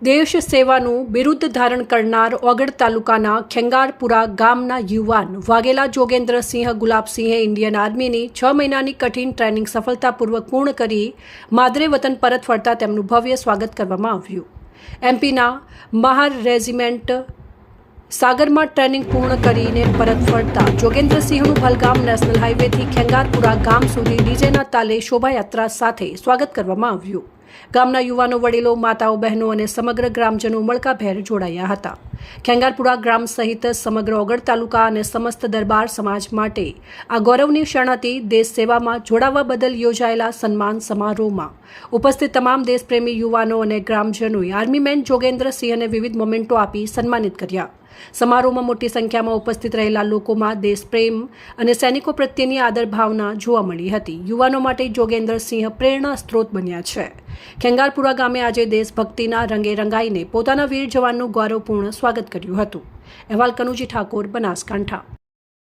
દેશ સેવાનું બિરુદ ધારણ કરનાર ઓગળ તાલુકાના ખેંગારપુરા ગામના યુવાન વાઘેલા જોગેન્દ્રસિંહ ગુલાબસિંહે ઇન્ડિયન આર્મીની 6 મહિનાની કઠિન ટ્રેનિંગ સફળતાપૂર્વક પૂર્ણ કરી માદરે વતન પરત ફરતા તેમનું ભવ્ય સ્વાગત કરવામાં આવ્યું. એમપીના મહાર રેજિમેન્ટ સાગરમાં ટ્રેનિંગ પૂર્ણ કરીને પરત ફરતા જોગેન્દ્રસિંહનું ભલગામ નેશનલ હાઈવેથી ખેંગારપુરા ગામ સુધી ડીજેના તાલે શોભાયાત્રા સાથે સ્વાગત કરવામાં આવ્યું. ગામના યુવાનો, વડીલો, માતાઓ, બહેનો અને સમગ્ર ગ્રામજનો ઉમળકાભેર જોડાયા હતા. ખેંગારપુરા ગ્રામ સહિત સમગ્ર ઓગળ તાલુકા અને સમસ્ત દરબાર સમાજ માટે આ ગૌરવની ક્ષણ હતી. દેશ સેવામાં જોડાવા બદલ યોજાયેલા સન્માન સમારોહમાં ઉપસ્થિત તમામ દેશપ્રેમી યુવાનો અને ગ્રામજનોએ આર્મીમેન જોગેન્દ્રસિંહને વિવિધ મોમેન્ટો આપી સન્માનિત કર્યા. સમારોહમાં મોટી સંખ્યામાં ઉપસ્થિત રહેલા લોકોમાં દેશપ્રેમ અને સૈનિકો પ્રત્યેની આદર ભાવના જોવા મળી હતી. યુવાનો માટે જોગેન્દ્રસિંહ પ્રેરણા સ્ત્રોત બન્યા છે. ખેંગારપુરા ગામે આજે દેશભક્તિના રંગે રંગાઈને પોતાના વીર જવાનનું ગૌરવપૂર્ણ સ્વાગત કર્યું હતું. અહેવાલ કનુજી ઠાકોર, બનાસકાંઠા.